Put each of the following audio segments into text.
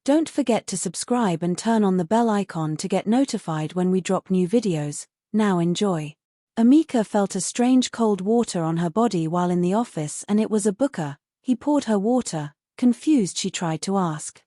Don't forget to subscribe and turn on the bell icon to get notified when we drop new videos. Now enjoy. Amika felt a strange cold water on her body while in the office, and it was a booker. He poured her water. Confused, she tried to ask.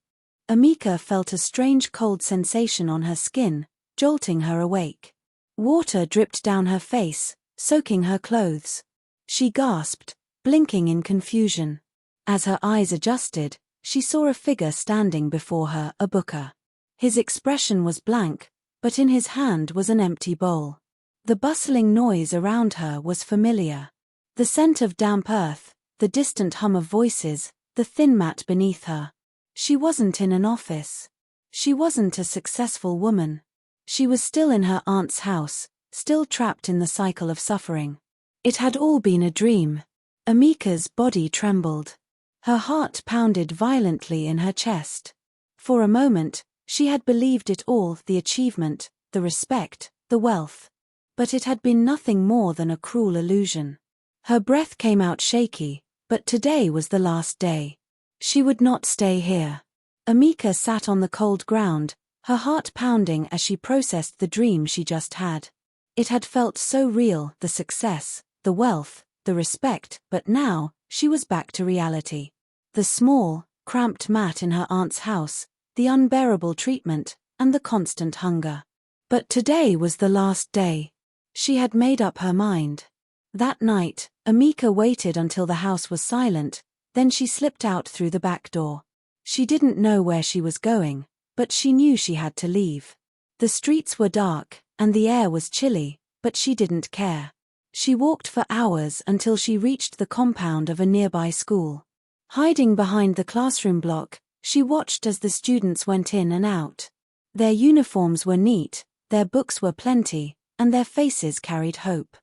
Amika felt a strange cold sensation on her skin, jolting her awake. Water dripped down her face, soaking her clothes. She gasped, blinking in confusion. As her eyes adjusted, she saw a figure standing before her, a booker. His expression was blank, but in his hand was an empty bowl. The bustling noise around her was familiar. The scent of damp earth, the distant hum of voices, the thin mat beneath her. She wasn't in an office. She wasn't a successful woman. She was still in her aunt's house, still trapped in the cycle of suffering. It had all been a dream. Amika's body trembled. Her heart pounded violently in her chest. For a moment, she had believed it all, the achievement, the respect, the wealth. But it had been nothing more than a cruel illusion. Her breath came out shaky, but today was the last day. She would not stay here. Amika sat on the cold ground, her heart pounding as she processed the dream she just had. It had felt so real, the success, the wealth, the respect, but now, she was back to reality. The small, cramped mat in her aunt's house, the unbearable treatment, and the constant hunger. But today was the last day. She had made up her mind. That night, Amika waited until the house was silent, then she slipped out through the back door. She didn't know where she was going, but she knew she had to leave. The streets were dark, and the air was chilly, but she didn't care. She walked for hours until she reached the compound of a nearby school. Hiding behind the classroom block, she watched as the students went in and out. Their uniforms were neat, their books were plenty, and their faces carried hope.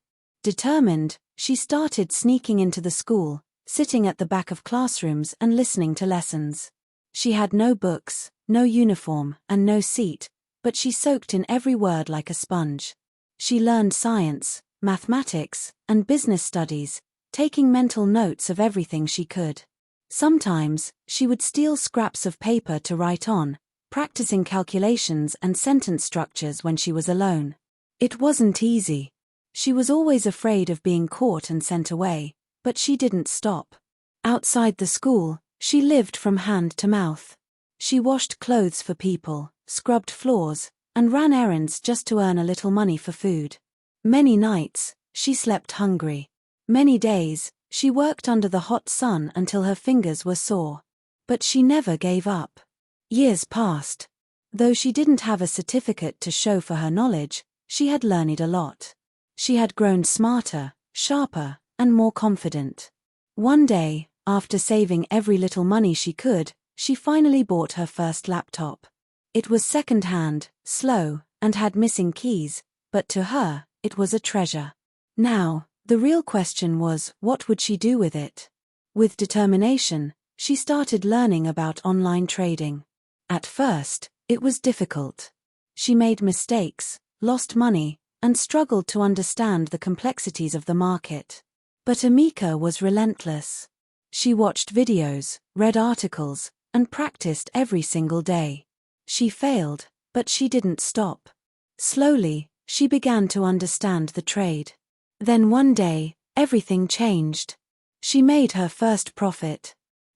Determined, she started sneaking into the school, sitting at the back of classrooms and listening to lessons. She had no books, no uniform, and no seat, but she soaked in every word like a sponge. She learned science, mathematics, and business studies, taking mental notes of everything she could. Sometimes, she would steal scraps of paper to write on, practicing calculations and sentence structures when she was alone. It wasn't easy. She was always afraid of being caught and sent away, but she didn't stop. Outside the school, she lived from hand to mouth. She washed clothes for people, scrubbed floors, and ran errands just to earn a little money for food. Many nights, she slept hungry. Many days, she worked under the hot sun until her fingers were sore. But she never gave up. Years passed. Though she didn't have a certificate to show for her knowledge, she had learned a lot. She had grown smarter, sharper, and more confident. One day, after saving every little money she could, she finally bought her first laptop. It was second-hand, slow, and had missing keys, but to her, it was a treasure. Now, the real question was, what would she do with it? With determination, she started learning about online trading. At first, it was difficult. She made mistakes, lost money, and struggled to understand the complexities of the market. But Amika was relentless. She watched videos, read articles, and practiced every single day. She failed, but she didn't stop. Slowly, she began to understand the trade. Then one day, everything changed. She made her first profit.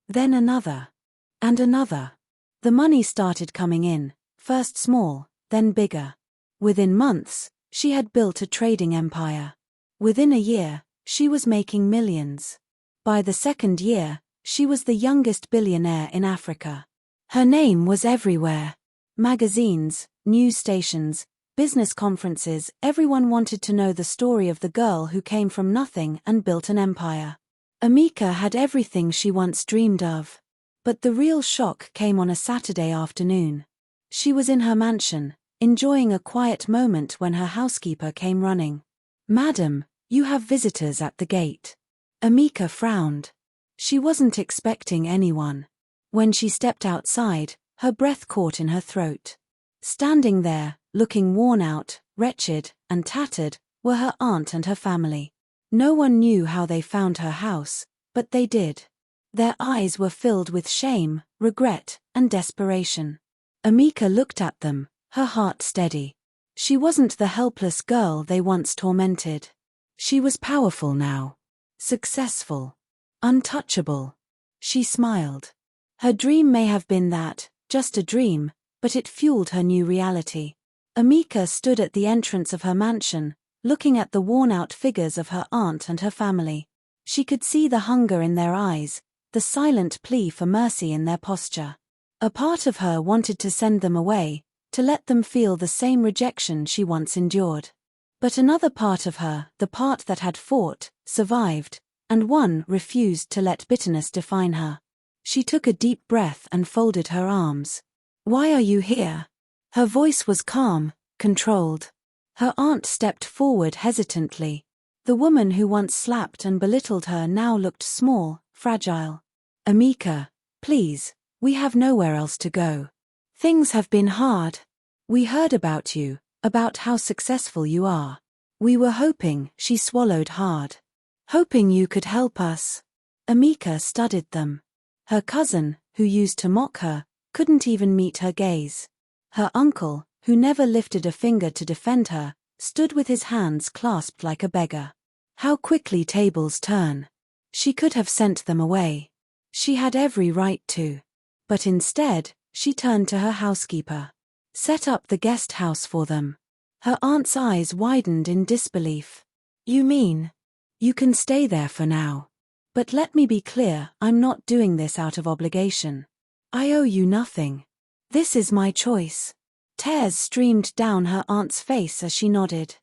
Then another. And another. The money started coming in, first small, then bigger. Within months, she had built a trading empire. Within a year, she was making millions. By the second year, she was the youngest billionaire in Africa. Her name was everywhere. Magazines, news stations, business conferences, everyone wanted to know the story of the girl who came from nothing and built an empire. Amika had everything she once dreamed of. But the real shock came on a Saturday afternoon. She was in her mansion, enjoying a quiet moment when her housekeeper came running. "Madam, you have visitors at the gate." Amika frowned. She wasn't expecting anyone. When she stepped outside, her breath caught in her throat. Standing there, looking worn out, wretched, and tattered, were her aunt and her family. No one knew how they found her house, but they did. Their eyes were filled with shame, regret, and desperation. Amika looked at them, her heart steady. She wasn't the helpless girl they once tormented. She was powerful now. Successful. Untouchable. She smiled. Her dream may have been that, just a dream, but it fueled her new reality. Amika stood at the entrance of her mansion, looking at the worn-out figures of her aunt and her family. She could see the hunger in their eyes, the silent plea for mercy in their posture. A part of her wanted to send them away, to let them feel the same rejection she once endured. But another part of her, the part that had fought, survived, and one refused to let bitterness define her. She took a deep breath and folded her arms. "Why are you here?" Her voice was calm, controlled. Her aunt stepped forward hesitantly. The woman who once slapped and belittled her now looked small, fragile. "Amika, please, we have nowhere else to go. Things have been hard. We heard about you, about how successful you are. We were hoping," she swallowed hard. "Hoping you could help us." Amika studied them. Her cousin, who used to mock her, couldn't even meet her gaze. Her uncle, who never lifted a finger to defend her, stood with his hands clasped like a beggar. How quickly tables turn. She could have sent them away. She had every right to. But instead, she turned to her housekeeper. "Set up the guest house for them." Her aunt's eyes widened in disbelief. "You mean? You can stay there for now. But let me be clear, I'm not doing this out of obligation. I owe you nothing. This is my choice." Tears streamed down her aunt's face as she nodded.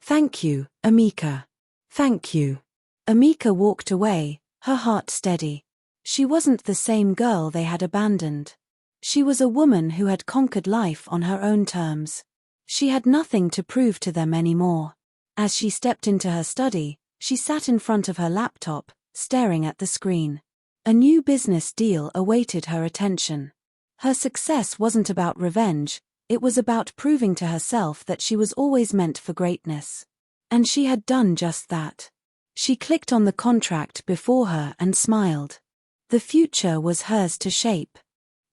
"Thank you, Amika. Thank you." Amika walked away, her heart steady. She wasn't the same girl they had abandoned. She was a woman who had conquered life on her own terms. She had nothing to prove to them anymore. As she stepped into her study, she sat in front of her laptop, staring at the screen. A new business deal awaited her attention. Her success wasn't about revenge, it was about proving to herself that she was always meant for greatness. And she had done just that. She clicked on the contract before her and smiled. The future was hers to shape.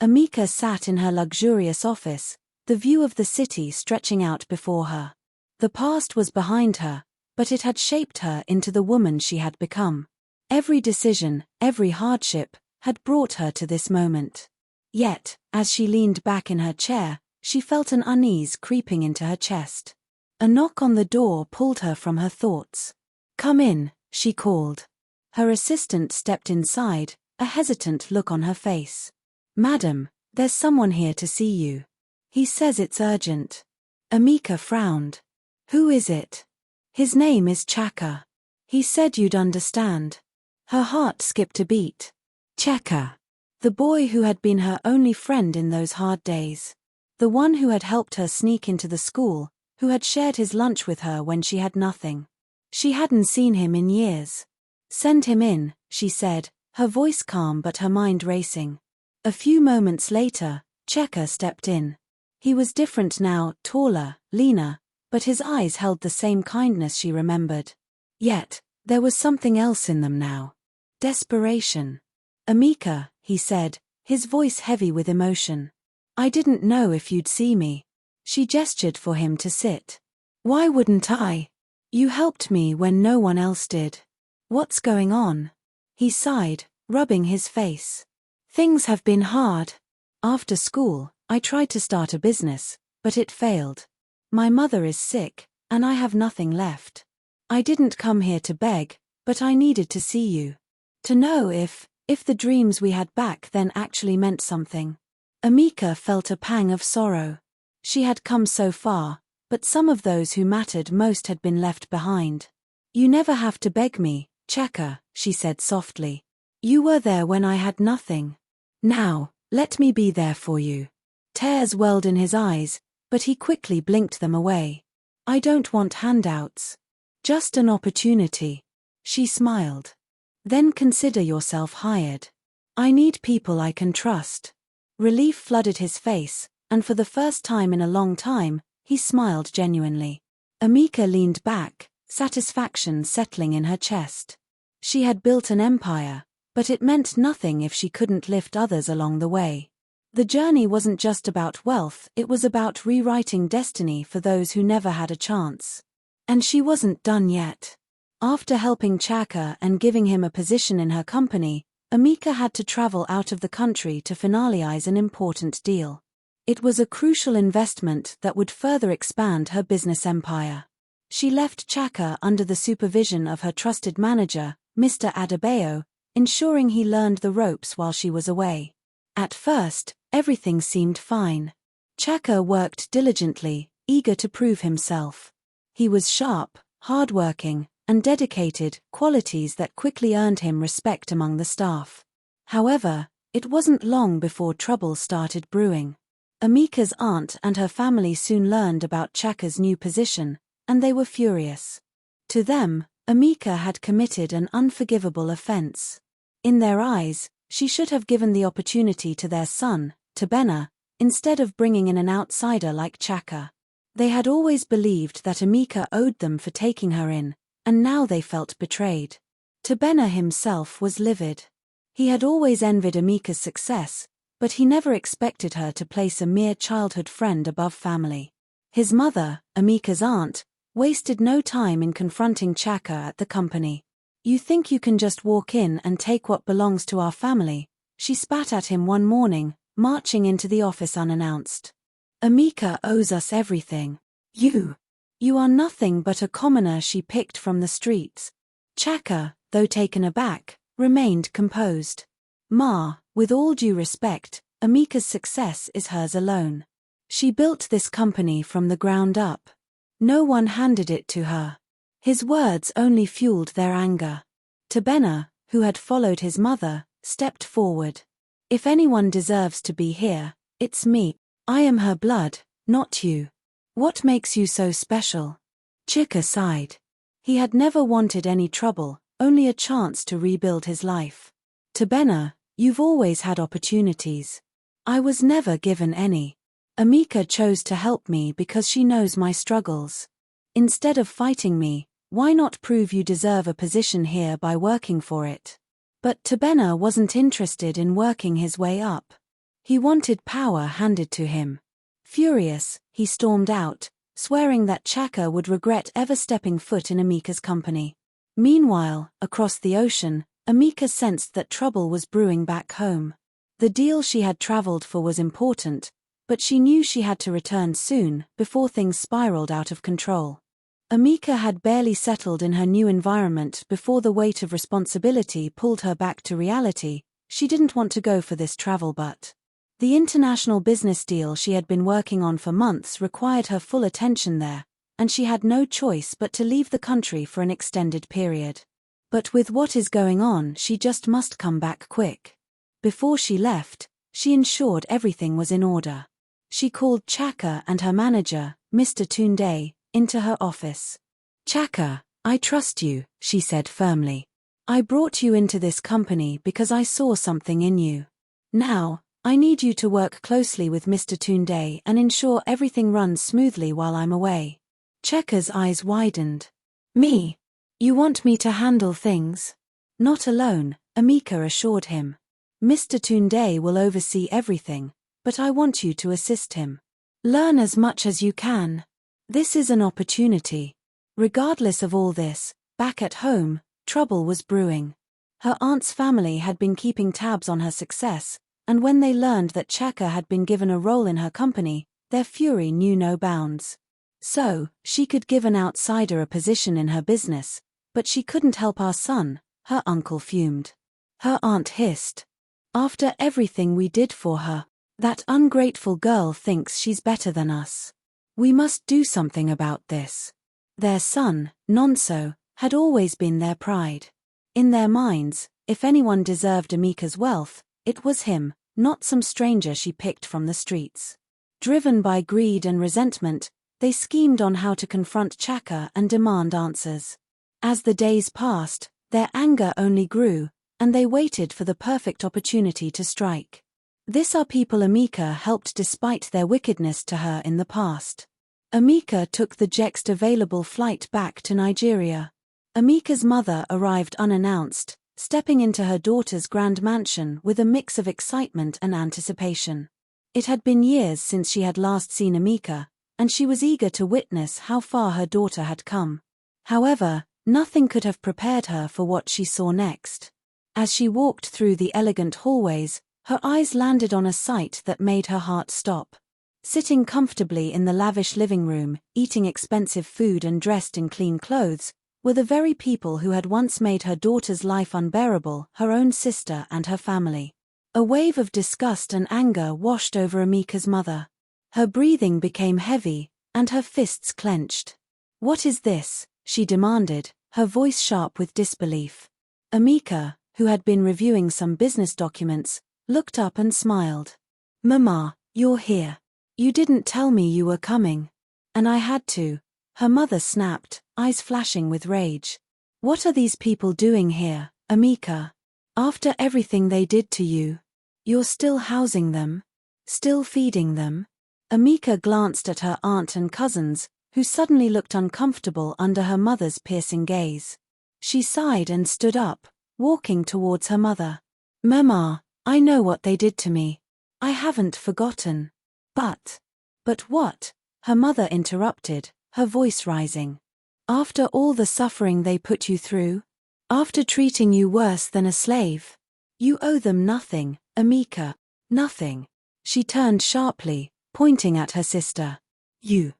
Amika sat in her luxurious office, the view of the city stretching out before her. The past was behind her, but it had shaped her into the woman she had become. Every decision, every hardship, had brought her to this moment. Yet, as she leaned back in her chair, she felt an unease creeping into her chest. A knock on the door pulled her from her thoughts. "Come in," she called. Her assistant stepped inside, a hesitant look on her face. "Madam, there's someone here to see you. He says it's urgent." Amika frowned. "Who is it?" "His name is Chaka. He said you'd understand." Her heart skipped a beat. Chaka. The boy who had been her only friend in those hard days. The one who had helped her sneak into the school, who had shared his lunch with her when she had nothing. She hadn't seen him in years. "Send him in," she said, her voice calm but her mind racing. A few moments later, Cheka stepped in. He was different now, taller, leaner, but his eyes held the same kindness she remembered. Yet, there was something else in them now. Desperation. "Amika," he said, his voice heavy with emotion. "I didn't know if you'd see me." She gestured for him to sit. "Why wouldn't I? You helped me when no one else did. What's going on?" He sighed, rubbing his face. "Things have been hard. After school, I tried to start a business, but it failed. My mother is sick, and I have nothing left. I didn't come here to beg, but I needed to see you. To know if the dreams we had back then actually meant something." Amika felt a pang of sorrow. She had come so far, but some of those who mattered most had been left behind. "You never have to beg me, Cheka," she said softly. "You were there when I had nothing. Now, let me be there for you." Tears welled in his eyes, but he quickly blinked them away. "I don't want handouts. Just an opportunity." She smiled. "Then consider yourself hired. I need people I can trust." Relief flooded his face, and for the first time in a long time, he smiled genuinely. Amika leaned back, satisfaction settling in her chest. She had built an empire, But it meant nothing if she couldn't lift others along the way. The journey wasn't just about wealth, it was about rewriting destiny for those who never had a chance. And she wasn't done yet. After helping Chaka and giving him a position in her company, Amika had to travel out of the country to finalize an important deal. It was a crucial investment that would further expand her business empire. She left Chaka under the supervision of her trusted manager, Mr. Adebayo, ensuring he learned the ropes while she was away. At first, everything seemed fine. Chaka worked diligently, eager to prove himself. He was sharp, hardworking, and dedicated, qualities that quickly earned him respect among the staff. However, it wasn't long before trouble started brewing. Amika's aunt and her family soon learned about Chaka's new position, and they were furious. To them, Amika had committed an unforgivable offense. In their eyes, she should have given the opportunity to their son, Tebena, instead of bringing in an outsider like Chaka. They had always believed that Amika owed them for taking her in, and now they felt betrayed. Tebena himself was livid. He had always envied Amika's success, but he never expected her to place a mere childhood friend above family. His mother, Amika's aunt, wasted no time in confronting Chaka at the company. "You think you can just walk in and take what belongs to our family?" she spat at him one morning, marching into the office unannounced. "Amika owes us everything. You are nothing but a commoner she picked from the streets." Chaka, though taken aback, remained composed. "Ma, with all due respect, Amika's success is hers alone. She built this company from the ground up. No one handed it to her." His words only fueled their anger. Tebena, who had followed his mother, stepped forward. "If anyone deserves to be here, it's me. I am her blood, not you. What makes you so special?" Chika sighed. He had never wanted any trouble, only a chance to rebuild his life. "Tebena, you've always had opportunities. I was never given any. Amika chose to help me because she knows my struggles. Instead of fighting me, why not prove you deserve a position here by working for it?" But Tebena wasn't interested in working his way up. He wanted power handed to him. Furious, he stormed out, swearing that Chaka would regret ever stepping foot in Amika's company. Meanwhile, across the ocean, Amika sensed that trouble was brewing back home. The deal she had traveled for was important, but she knew she had to return soon, before things spiraled out of control. Amika had barely settled in her new environment before the weight of responsibility pulled her back to reality. She didn't want to go for this travel, but the international business deal she had been working on for months required her full attention there, and she had no choice but to leave the country for an extended period. But with what is going on, she just must come back quick. Before she left, she ensured everything was in order. She called Chaka and her manager, Mr. Tunde, into her office. "Chaka, I trust you," she said firmly. "I brought you into this company because I saw something in you. Now, I need you to work closely with Mr. Tunde and ensure everything runs smoothly while I'm away." Chaka's eyes widened. "Me? You want me to handle things?" "Not alone," Amika assured him. "Mr. Tunde will oversee everything, but I want you to assist him. Learn as much as you can. This is an opportunity." Regardless of all this, back at home, trouble was brewing. Her aunt's family had been keeping tabs on her success, and when they learned that Chaka had been given a role in her company, their fury knew no bounds. So, she could give an outsider a position in her business, but she couldn't help our son, her uncle fumed. Her aunt hissed. "After everything we did for her, that ungrateful girl thinks she's better than us. We must do something about this." Their son, Nonso, had always been their pride. In their minds, if anyone deserved Amika's wealth, it was him, not some stranger she picked from the streets. Driven by greed and resentment, they schemed on how to confront Chaka and demand answers. As the days passed, their anger only grew, and they waited for the perfect opportunity to strike. This are people Amika helped despite their wickedness to her in the past. Amika took the next available flight back to Nigeria. Amika's mother arrived unannounced, stepping into her daughter's grand mansion with a mix of excitement and anticipation. It had been years since she had last seen Amika, and she was eager to witness how far her daughter had come. However, nothing could have prepared her for what she saw next. As she walked through the elegant hallways, her eyes landed on a sight that made her heart stop. Sitting comfortably in the lavish living room, eating expensive food and dressed in clean clothes, were the very people who had once made her daughter's life unbearable, her own sister and her family. A wave of disgust and anger washed over Amika's mother. Her breathing became heavy, and her fists clenched. "What is this?" she demanded, her voice sharp with disbelief. Amika, who had been reviewing some business documents, looked up and smiled. "Mama, you're here. You didn't tell me you were coming. And I had to," her mother snapped, eyes flashing with rage. "What are these people doing here, Amika? After everything they did to you? You're still housing them? Still feeding them?" Amika glanced at her aunt and cousins, who suddenly looked uncomfortable under her mother's piercing gaze. She sighed and stood up, walking towards her mother. "Mama, I know what they did to me. I haven't forgotten." But what?" her mother interrupted, her voice rising. "After all the suffering they put you through? After treating you worse than a slave? You owe them nothing, Amika, nothing." She turned sharply, pointing at her sister. You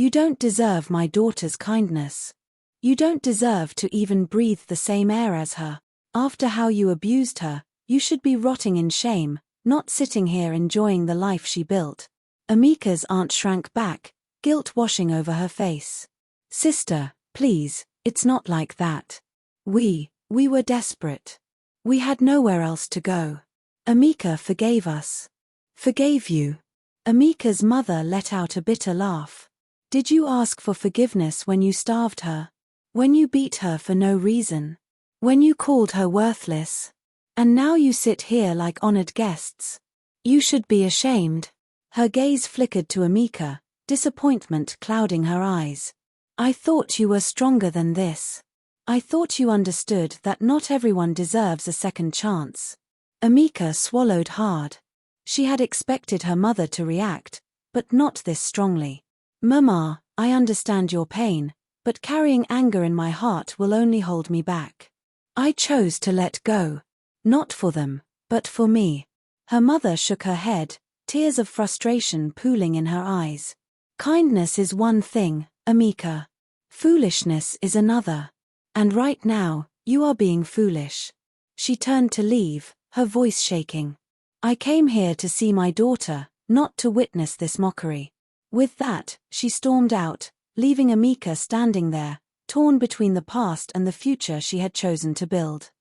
don't deserve my daughter's kindness. You don't deserve to even breathe the same air as her. After how you abused her, you should be rotting in shame, not sitting here enjoying the life she built." Amika's aunt shrank back, guilt washing over her face. "Sister, please, it's not like that. We were desperate. We had nowhere else to go. Amika forgave us." "Forgave you?" Amika's mother let out a bitter laugh. "Did you ask for forgiveness when you starved her? When you beat her for no reason? When you called her worthless? And now you sit here like honored guests? You should be ashamed." Her gaze flickered to Amika, disappointment clouding her eyes. "I thought you were stronger than this. I thought you understood that not everyone deserves a second chance." Amika swallowed hard. She had expected her mother to react, but not this strongly. "Mama, I understand your pain, but carrying anger in my heart will only hold me back. I chose to let go. Not for them, but for me." Her mother shook her head, tears of frustration pooling in her eyes. "Kindness is one thing, Amika. Foolishness is another. And right now, you are being foolish." She turned to leave, her voice shaking. "I came here to see my daughter, not to witness this mockery." With that, she stormed out, leaving Amika standing there, torn between the past and the future she had chosen to build.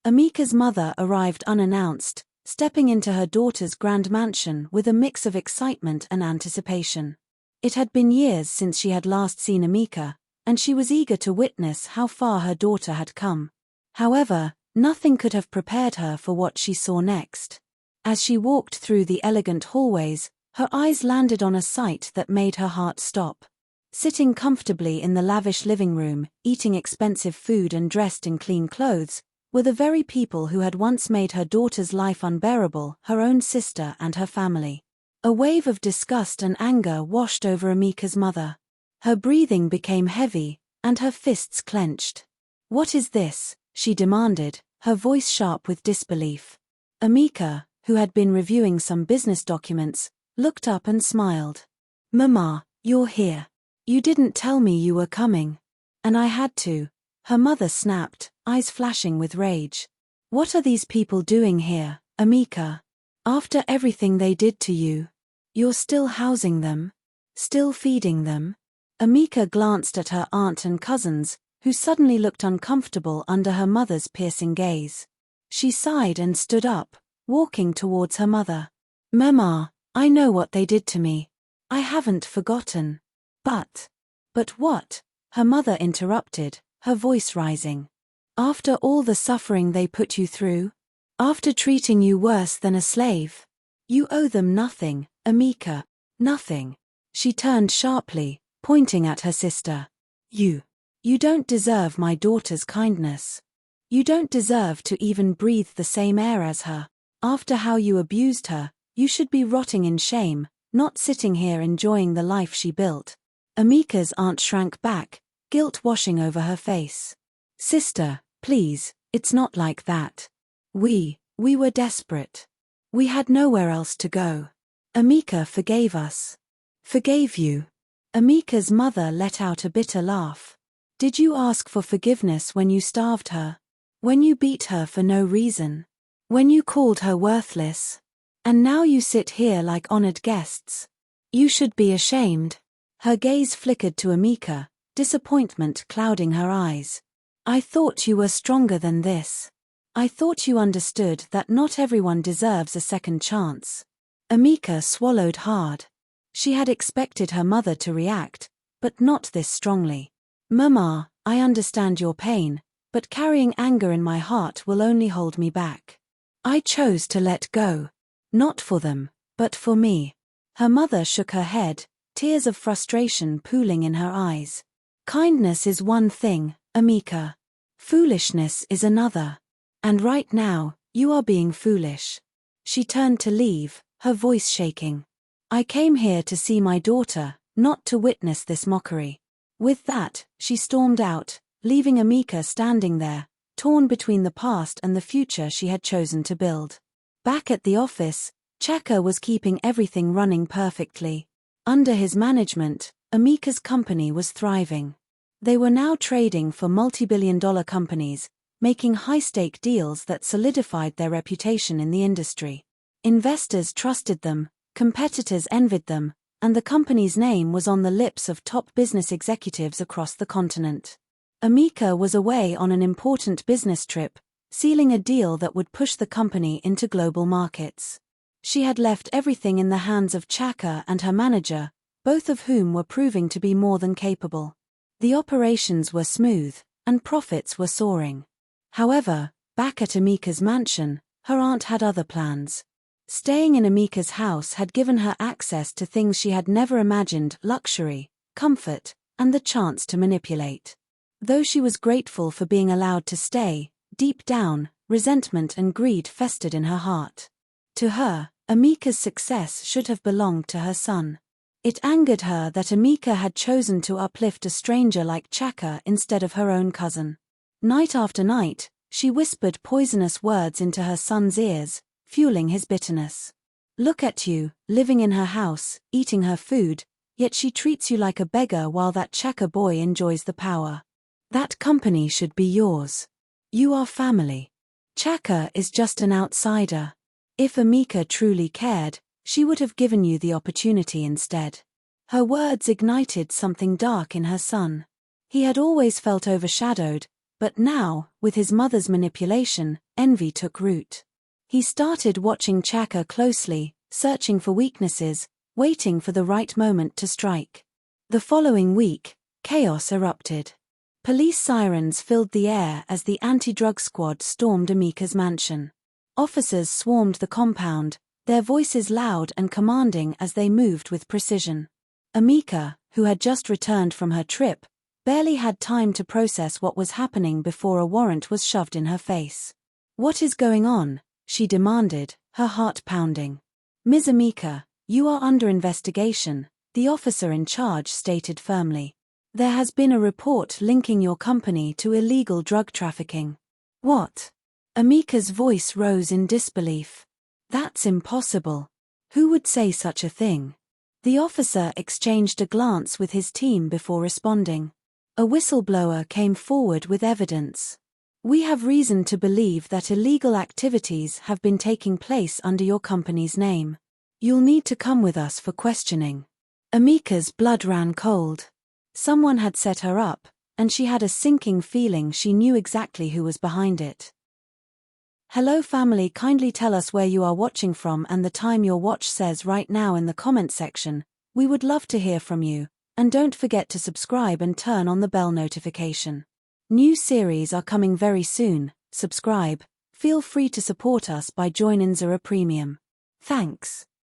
Amika's mother arrived unannounced, stepping into her daughter's grand mansion with a mix of excitement and anticipation. It had been years since she had last seen Amika, and she was eager to witness how far her daughter had come. However, nothing could have prepared her for what she saw next. As she walked through the elegant hallways, her eyes landed on a sight that made her heart stop. Sitting comfortably in the lavish living room, eating expensive food and dressed in clean clothes, were the very people who had once made her daughter's life unbearable, her own sister and her family. A wave of disgust and anger washed over Amika's mother. Her breathing became heavy, and her fists clenched. "What is this?" she demanded, her voice sharp with disbelief. Amika, who had been reviewing some business documents, looked up and smiled. "Mama, you're here. You didn't tell me you were coming. And I had to," her mother snapped, eyes flashing with rage. "What are these people doing here, Amika? After everything they did to you? You're still housing them? Still feeding them?" Amika glanced at her aunt and cousins, who suddenly looked uncomfortable under her mother's piercing gaze. She sighed and stood up, walking towards her mother. "Mama, I know what they did to me. I haven't forgotten." But what?" her mother interrupted, her voice rising. "After all the suffering they put you through? After treating you worse than a slave? You owe them nothing, Amika, nothing." She turned sharply, pointing at her sister. You don't deserve my daughter's kindness. You don't deserve to even breathe the same air as her. After how you abused her, you should be rotting in shame, not sitting here enjoying the life she built." Amika's aunt shrank back, guilt washing over her face. "Sister, please, it's not like that. We were desperate. We had nowhere else to go. Amika forgave us." "Forgave you?" Amika's mother let out a bitter laugh. "Did you ask for forgiveness when you starved her? When you beat her for no reason? When you called her worthless? And now you sit here like honored guests. You should be ashamed." Her gaze flickered to Amika, disappointment clouding her eyes. "I thought you were stronger than this. I thought you understood that not everyone deserves a second chance." Amika swallowed hard. She had expected her mother to react, but not this strongly. "Mama, I understand your pain, but carrying anger in my heart will only hold me back. I chose to let go. Not for them, but for me." Her mother shook her head, tears of frustration pooling in her eyes. "Kindness is one thing, Amika. Foolishness is another. And right now, you are being foolish." She turned to leave, her voice shaking. "I came here to see my daughter, not to witness this mockery." With that, she stormed out, leaving Amika standing there, torn between the past and the future she had chosen to build. Back at the office, Chaka was keeping everything running perfectly. Under his management, Amika's company was thriving. They were now trading for multi-billion-dollar companies, making high-stake deals that solidified their reputation in the industry. Investors trusted them, competitors envied them, and the company's name was on the lips of top business executives across the continent. Amika was away on an important business trip, sealing a deal that would push the company into global markets. She had left everything in the hands of Chaka and her manager, both of whom were proving to be more than capable. The operations were smooth, and profits were soaring. However, back at Amika's mansion, her aunt had other plans. Staying in Amika's house had given her access to things she had never imagined: luxury, comfort, and the chance to manipulate. Though she was grateful for being allowed to stay, deep down, resentment and greed festered in her heart. To her, Amika's success should have belonged to her son. It angered her that Amika had chosen to uplift a stranger like Chaka instead of her own cousin. Night after night, she whispered poisonous words into her son's ears, fueling his bitterness. "Look at you, living in her house, eating her food, yet she treats you like a beggar while that Chaka boy enjoys the power. That company should be yours. You are family. Chaka is just an outsider. If Amika truly cared, she would have given you the opportunity instead." Her words ignited something dark in her son. He had always felt overshadowed, but now, with his mother's manipulation, envy took root. He started watching Chaka closely, searching for weaknesses, waiting for the right moment to strike. The following week, chaos erupted. Police sirens filled the air as the anti-drug squad stormed Amika's mansion. Officers swarmed the compound, their voices loud and commanding as they moved with precision. Amika, who had just returned from her trip, barely had time to process what was happening before a warrant was shoved in her face. "What is going on?" she demanded, her heart pounding. "Ms. Amika, you are under investigation," the officer in charge stated firmly. "There has been a report linking your company to illegal drug trafficking." "What?" Amika's voice rose in disbelief. "That's impossible. Who would say such a thing?" The officer exchanged a glance with his team before responding. A whistleblower came forward with evidence. "We have reason to believe that illegal activities have been taking place under your company's name. You'll need to come with us for questioning." Amika's blood ran cold. Someone had set her up, and she had a sinking feeling she knew exactly who was behind it. Hello family, kindly tell us where you are watching from and the time your watch says right now in the comment section. We would love to hear from you, and don't forget to subscribe and turn on the bell notification. New series are coming very soon. Subscribe. Feel free to support us by joining Zahra Premium. Thanks.